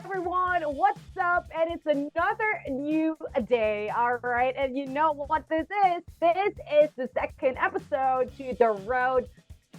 everyone, what's up? And it's another new day, all right? And you know what this is? This is the second episode to The Road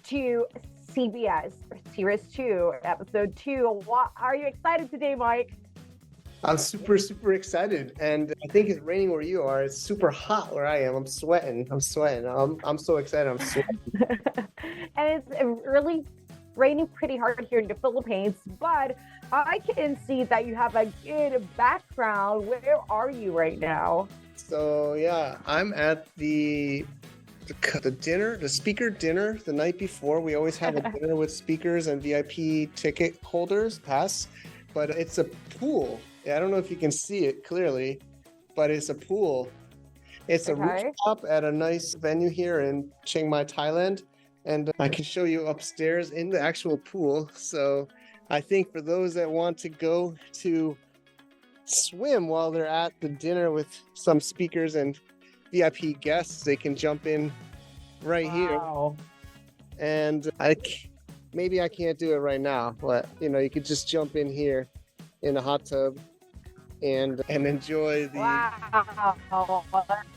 to CBS, Series 2, Episode 2. What are you excited today, Mike? I'm super excited, and I think it's raining where you are. It's super hot where I am. I'm sweating. I'm so excited. I'm sweating. And it's really raining pretty hard here in the Philippines, but I can see that you have a good background. Where are you right now? So yeah, I'm at the dinner, the speaker dinner the night before. We always have a dinner with speakers and VIP ticket holders, pass, but it's a pool. Yeah, I don't know if you can see it clearly, but it's a pool. It's a Okay. rooftop at a nice venue here in Chiang Mai, Thailand. And I can show you upstairs in the actual pool. So I think for those that want to go to swim while they're at the dinner with some speakers and VIP guests, they can jump in right here. Wow. And maybe I can't do it right now, but you could just jump in here in a hot tub and enjoy the. Wow.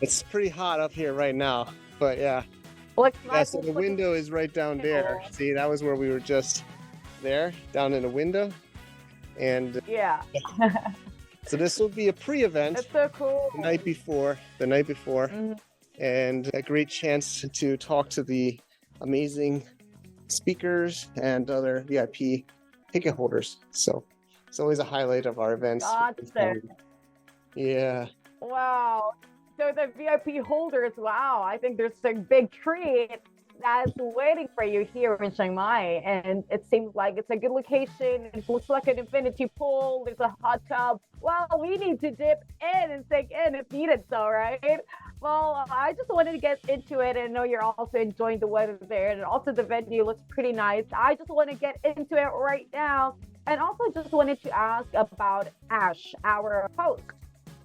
It's pretty hot up here right now, but yeah. Looks Yeah, nice. so the window is right down there. See, that was where we were just there, down in the window. And Yeah. so this will be a pre-event It's so cool. the night before, Mhm. and a great chance to talk to the amazing speakers and other VIP ticket holders. So it's always a highlight of our events. Gotcha. Yeah. Wow. So the VIP holders, wow, I think there's a big treat that's waiting for you here in Chiang Mai. And it seems like it's a good location. It looks like an infinity pool. There's a hot tub. Well, we need to dip in and sink in if needed, so, right? Well, I just wanted to get into it and know you're also enjoying the weather there. And also the venue looks pretty nice. I just want to get into it right now. And also just wanted to ask about Ash, our host,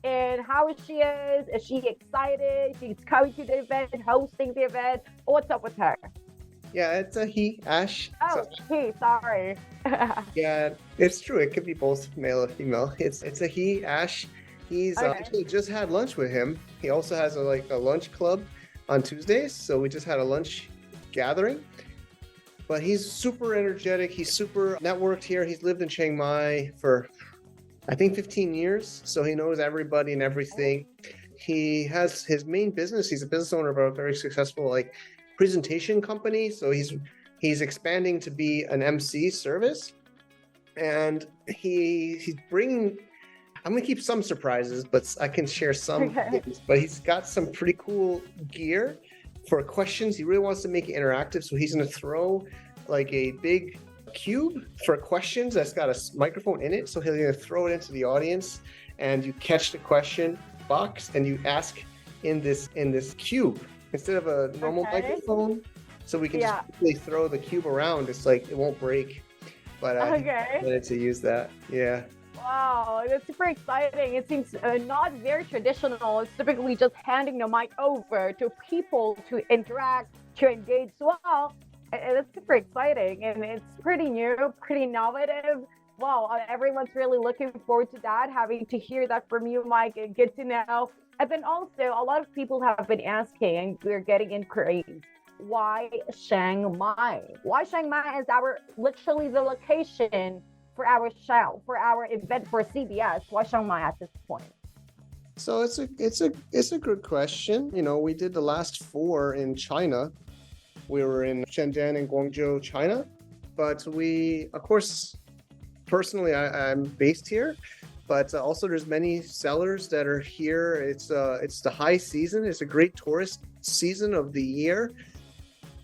and how she is. Is she excited? She's coming to the event, hosting the event. What's up with her? Yeah, it's a he, Ash. Oh, he, sorry. Yeah, it's true. It could be both male or female. It's a he, Ash. He's Okay. actually just had lunch with him. He also has a lunch club on Tuesdays, so we just had a lunch gathering. But he's super energetic. He's super networked here. He's lived in Chiang Mai for I think 15 years, so he knows everybody and everything. He has his main business. He's a business owner of a very successful presentation company. So he's expanding to be an MC service, and he's bringing. I'm gonna keep some surprises, but I can share some Okay. things. But he's got some pretty cool gear for questions. He really wants to make it interactive, so he's gonna throw like a big cube for questions that's got a microphone in it. So he'll gonna throw it into the audience, and you catch the question box and you ask in this cube instead of a normal Okay. microphone. So we can Yeah. just quickly throw the cube around. It's like it won't break. But I Okay. wanted to use that. Yeah. Wow, that's super exciting. It seems not very traditional. It's typically just handing the mic over to people to interact, to engage well. And it's super exciting, and it's pretty new, pretty innovative. Wow, everyone's really looking forward to that, having to hear that from you, Mike, and get to know. And then also, a lot of people have been asking, and we're getting inquiries. Why Chiang Mai? Why Chiang Mai is literally the location for our show, for our event for CBS? Why Chiang Mai at this point? So it's a good question. We did the last 4 in China. We were in Shenzhen and Guangzhou, China, but we, of course, personally, I'm based here, but also there's many sellers that are here. It's the high season. It's a great tourist season of the year.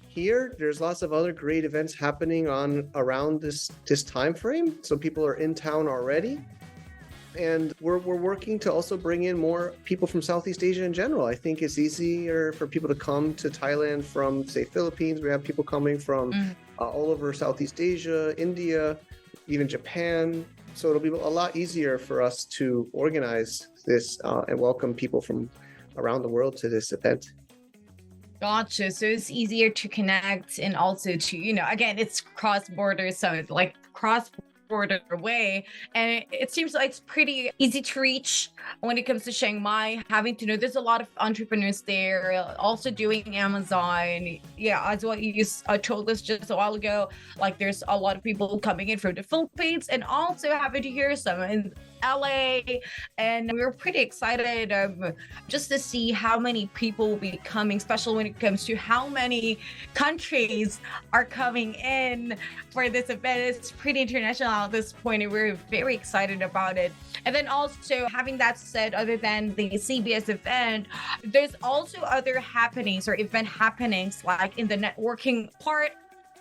Here, there's lots of other great events happening around this time frame. So people are in town already. And we're working to also bring in more people from Southeast Asia in general. I think it's easier for people to come to Thailand from, say, Philippines. We have people coming from all over Southeast Asia, India, even Japan. So it'll be a lot easier for us to organize this and welcome people from around the world to this event. Gotcha. So it's easier to connect and also to, again, it's cross border. So it's like cross shorter way. And it seems like it's pretty easy to reach when it comes to Chiang Mai. Having to know there's a lot of entrepreneurs there, also doing Amazon. Yeah, as what you told us just a while ago, like there's a lot of people coming in from the Philippines and also having to hear some in LA. And we were pretty excited just to see how many people will be coming, especially when it comes to how many countries are coming in for this event. It's pretty international at this point, and we're very excited about it. And then also, having that said, other than the CBS event, there's also other happenings or event happenings like in the networking part,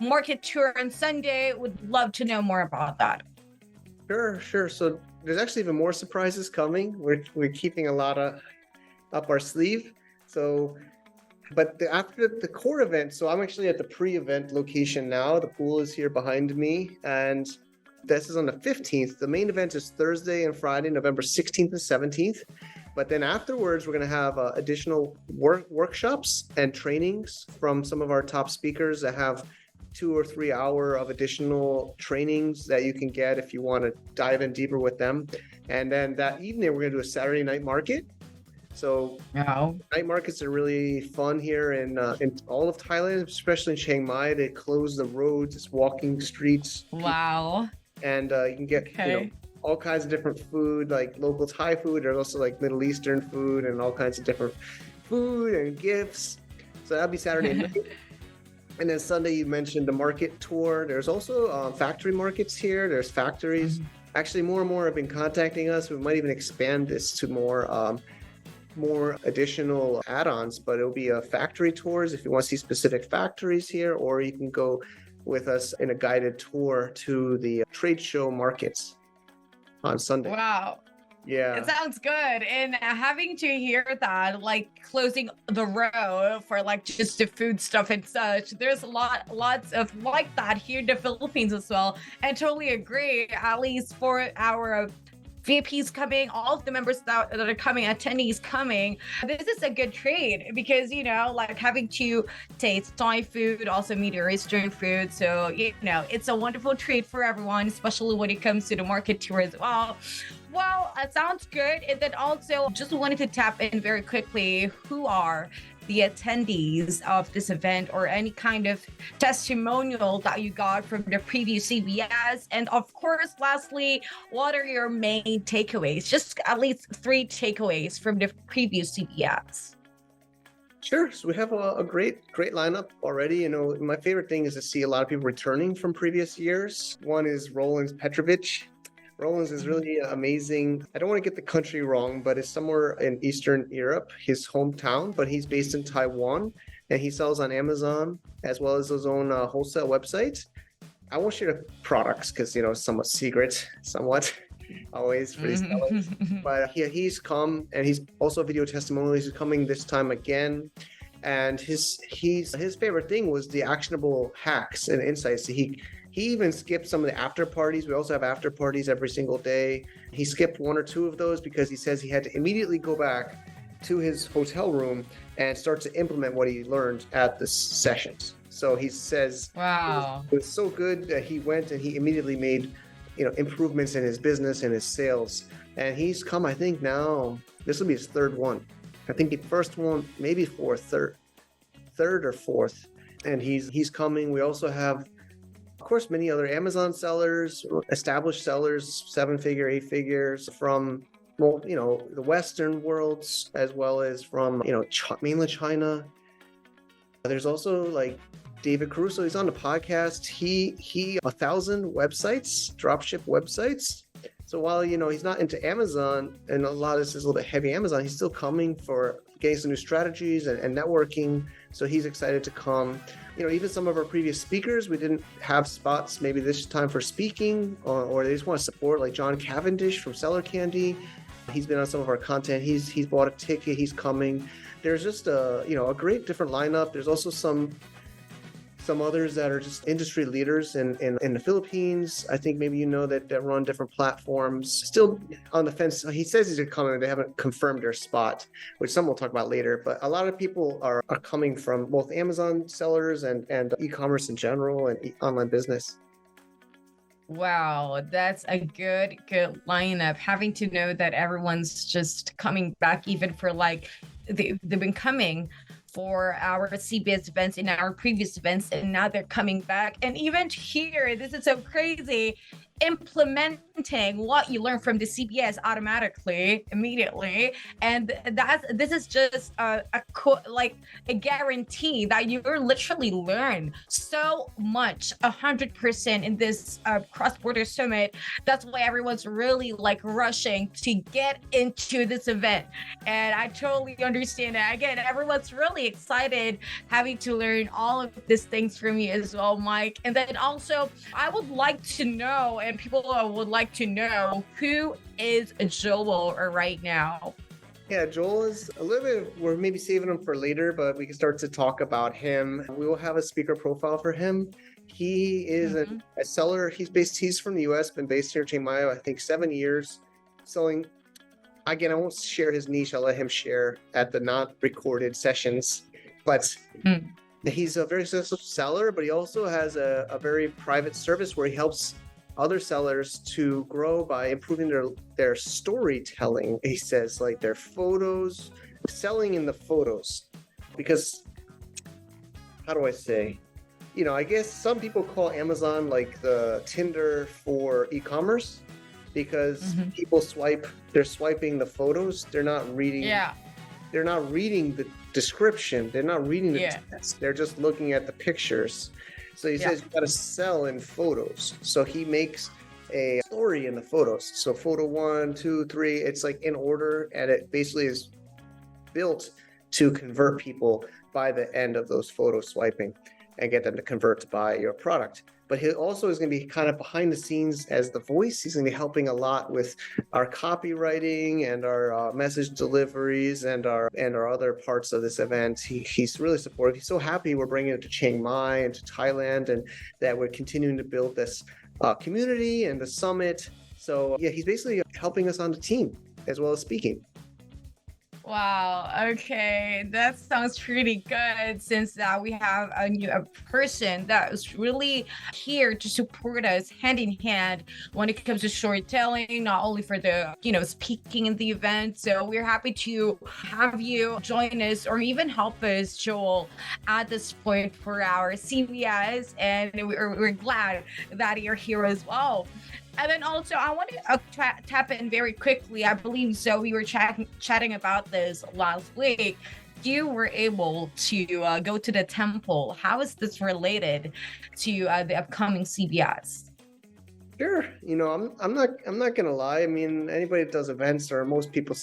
market tour on Sunday. Would love to know more about that. Sure. So there's actually even more surprises coming. We're keeping a lot of up our sleeve. So, but after the core event, so I'm actually at the pre-event location now. The pool is here behind me, and this is on the 15th. The main event is Thursday and Friday, November 16th and 17th. But then afterwards, we're going to have additional workshops and trainings from some of our top speakers that have 2 or 3 hour of additional trainings that you can get if you want to dive in deeper with them. And then that evening, we're going to do a Saturday night market. So night markets are really fun here in all of Thailand, especially in Chiang Mai. They close the roads, it's walking streets. Wow. And you can get all kinds of different food, like local Thai food. There's also like Middle Eastern food and all kinds of different food and gifts. So that'll be Saturday night. And then Sunday, you mentioned the market tour. There's also factory markets here. There's factories. Actually, more and more have been contacting us. We might even expand this to more additional add-ons, but it'll be factory tours if you want to see specific factories here, or you can go with us in a guided tour to the trade show markets on Sunday. Wow. Yeah. It sounds good. And having to hear that, like closing the row for like just the food stuff and such, there's lots of like that here in the Philippines as well. And totally agree, at least for our VIPs coming, all of the members that are coming, attendees coming, this is a good trade because, you know, like having to taste Thai food, also Middle Eastern food. So, you know, it's a wonderful treat for everyone, especially when it comes to the market tour as well. Well, it sounds good. And then also just wanted to tap in very quickly, who are the attendees of this event or any kind of testimonial that you got from the previous CBS? And of course, lastly, what are your main takeaways? Just at least 3 takeaways from the previous CBS. Sure. So we have a great lineup already. You know, my favorite thing is to see a lot of people returning from previous years. One is Roland Petrovich. Roland's is really amazing. I don't want to get the country wrong, but it's somewhere in Eastern Europe, his hometown, but he's based in Taiwan and he sells on Amazon as well as his own wholesale website. I won't share the products because, you know, it's somewhat secret, always for these sellers. But he's come and he's also a video testimonial. He's coming this time again. And his favorite thing was the actionable hacks and insights. He even skipped some of the after parties. We also have after parties every single day. He skipped 1 or 2 of those because he says he had to immediately go back to his hotel room and start to implement what he learned at the sessions. So he says, wow, it was so good that he went and he immediately made, you know, improvements in his business and his sales. And he's come, I think now, this will be his 3rd one. I think the first one, maybe third or fourth. And he's coming. We also have, of course, many other Amazon sellers, established sellers, 7-figure, 8-figures from, well, you know, the Western worlds, as well as from, you know, mainland China. There's also like David Caruso. He's on the podcast. He 1,000 websites, dropship websites. So while, you know, he's not into Amazon and a lot of this is a little bit heavy Amazon, he's still coming for getting some new strategies and networking. So he's excited to come. You know, even some of our previous speakers, we didn't have spots maybe this time for speaking or they just want to support, like John Cavendish from Seller Candy. He's been on some of our content. He's bought a ticket. He's coming. There's just a great different lineup. There's also some others that are just industry leaders in the Philippines. I think maybe you know that run different platforms. Still on the fence. He says he's coming. They haven't confirmed their spot, which some we'll talk about later. But a lot of people are coming from both Amazon sellers and e-commerce in general and online business. Wow, that's a good lineup. Having to know that everyone's just coming back, even for like they've been coming for our CBS events in our previous events, and now they're coming back. And even here, this is so crazy. Implementing what you learn from the CBS automatically, immediately, and this is just like a guarantee that you're literally learn so much, 100% in this cross-border summit. That's why everyone's really like rushing to get into this event, and I totally understand that. Again, everyone's really excited having to learn all of these things from you as well, Mike. And then also, I would like to know, and people would like to know, who is Joel right now? Yeah, Joel is a little bit, we're maybe saving him for later, but we can start to talk about him. We will have a speaker profile for him. He is a seller. He's from the US, been based here in Chiang Mai, I think 7 years, selling. Again, I won't share his niche. I'll let him share at the not recorded sessions. But he's a very successful seller, but he also has a very private service where he helps other sellers to grow by improving their storytelling. He says, like, their photos, selling in the photos. Because, how do I say? You know, I guess some people call Amazon like the Tinder for e-commerce, because people they're swiping the photos. They're not reading. Yeah. They're not reading the description. They're not reading the text. They're just looking at the pictures. So he says you got to sell in photos. So he makes a story in the photos. So photo 1, 2, 3, it's like in order, and it basically is built to convert people by the end of those photo swiping and get them to convert to buy your product. But he also is going to be kind of behind the scenes as the voice. He's going to be helping a lot with our copywriting and our message deliveries and our other parts of this event. He's really supportive. He's so happy we're bringing it to Chiang Mai and to Thailand, and that we're continuing to build this community and the summit. So yeah, he's basically helping us on the team as well as speaking. Wow. Okay, that sounds pretty good. Since we have a person that is really here to support us hand in hand when it comes to storytelling, not only for the speaking in the event. So we're happy to have you join us, or even help us, Joel, at this point for our CBS, and we're glad that you're here as well. And then also, I want to tap in very quickly. I believe so. We were chatting about this last week. You were able to go to the temple. How is this related to the upcoming CBS? Sure. I'm not gonna lie. I mean, anybody that does events, or most people,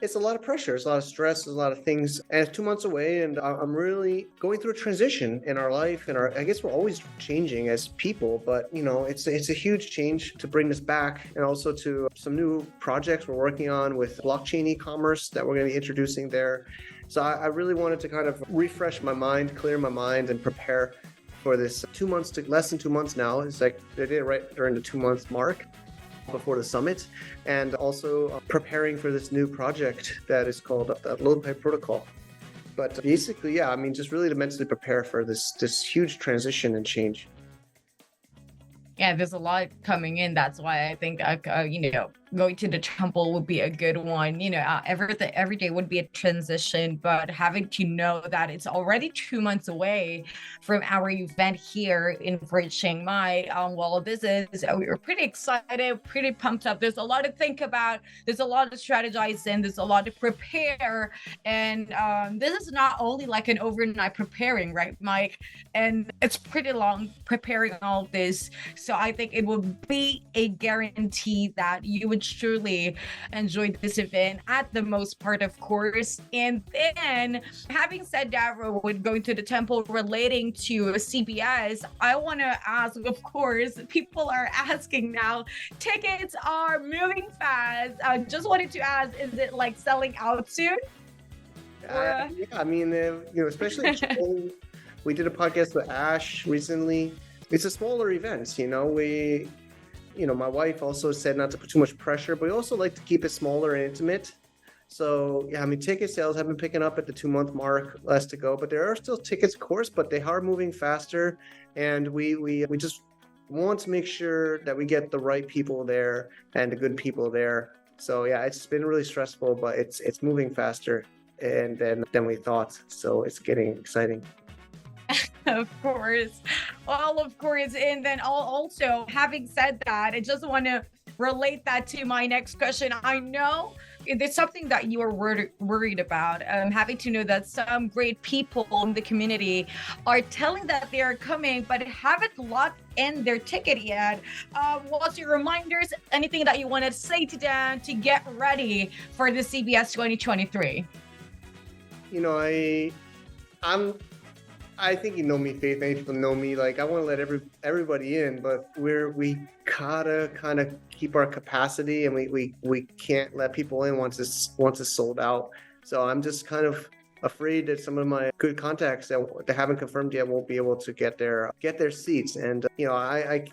it's a lot of pressure, it's a lot of stress, there's a lot of things, and it's 2 months away, and I'm really going through a transition in our life, and I guess we're always changing as people, but it's a huge change to bring this back, and also to some new projects we're working on with blockchain e-commerce that we're going to be introducing there. So I really wanted to kind of refresh my mind, clear my mind, and prepare for this 2 months to less than 2 months now. It's like they did it right during the 2-month mark before the summit, and also preparing for this new project that is called the LoadPipe Protocol. But basically, yeah, I mean, just really to mentally prepare for this huge transition and change. Yeah, there's a lot coming in. That's why I think going to the temple would be a good one. Every day would be a transition, but having to know that it's already 2 months away from our event here in Chiang Mai. We're pretty excited, pretty pumped up. There's a lot to think about. There's a lot to strategize in. There's a lot to prepare. And this is not only like an overnight preparing, right, Mike? And it's pretty long preparing all this. So I think it would be a guarantee that you would surely enjoy this event at the most part, of course. And then, having said that, with going to the temple relating to CBS, I want to ask, of course, people are asking now, tickets are moving fast. I just wanted to ask, is it like selling out soon? Yeah, I mean, especially we did a podcast with Ash recently. It's a smaller event, my wife also said not to put too much pressure, but we also like to keep it smaller and intimate. So yeah, I mean, ticket sales have been picking up at the 2-month mark, less to go, but there are still tickets, of course, but they are moving faster. And we just want to make sure that we get the right people there and the good people there. So yeah, it's been really stressful, but it's moving faster and than we thought. So it's getting exciting. Of course. Well, of course. And then also, having said that, I just want to relate that to my next question. I know there's something that you are worried about, having to know that some great people in the community are telling that they are coming, but haven't locked in their ticket yet. What's your reminders? Anything that you want to say to them to get ready for the CBS 2023? You know, I think you know me, Faith. Many people know me. Like I want to let everybody in, but we gotta kind of keep our capacity, and we can't let people in once it's sold out. So I'm just kind of afraid that some of my good contacts that haven't confirmed yet won't be able to get their seats. And you know, I'm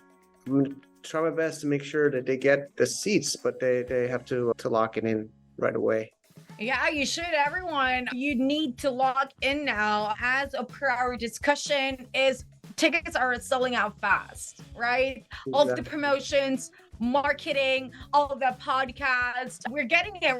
gonna try my best to make sure that they get the seats, but they have to lock it in right away. Yeah, you should, everyone. You need to lock in now. As a per our discussion is tickets are selling out fast, right? All of the promotions, marketing, all of the podcasts, we're getting it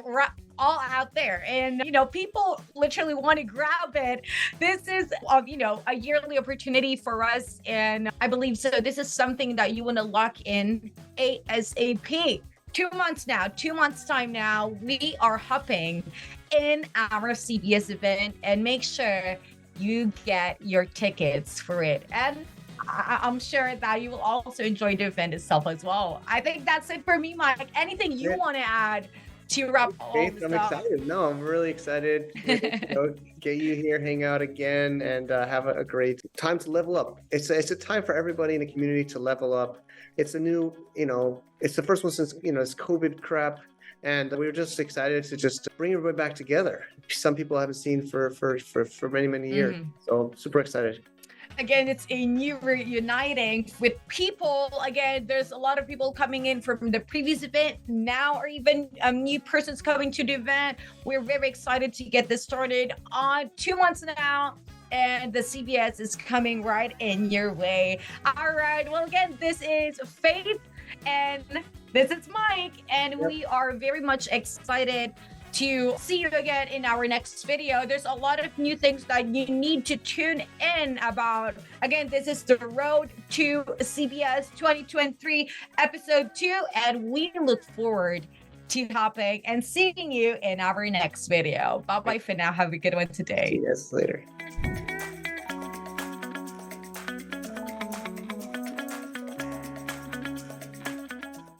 all out there. And, you know, people literally want to grab it. This is, you know, a yearly opportunity for us. And I believe so. This is something that you want to lock in ASAP. 2 months now, 2 months time now, we are hopping in our CBS event, and make sure you get your tickets for it. And I'm sure that you will also enjoy the event itself as well. I think that's it for me, Mike. Anything you want to add to wrap all this I'm up? excited. No, I'm really excited. Get you here, hang out again, and have a great time to level up. It's a time for everybody in the community to level up. It's a new, you know, it's the first one since, you know, it's COVID crap. And we were just excited to just bring everybody back together. Some people I haven't seen for many, many years. So super excited. Again, it's a new reuniting with people. Again, there's a lot of people coming in from the previous event now, or even new persons coming to the event. We're very excited to get this started on 2 months now. And the CBS is coming right in your way. All right. Well, again, this is Faith and this is Mike. And we are very much excited to see you again in our next video. There's a lot of new things that you need to tune in about. Again, this is the Road to CBS 2023 episode 2. And we look forward to hopping and seeing you in our next video. Bye-bye for now. Have a good one today. See you guys later.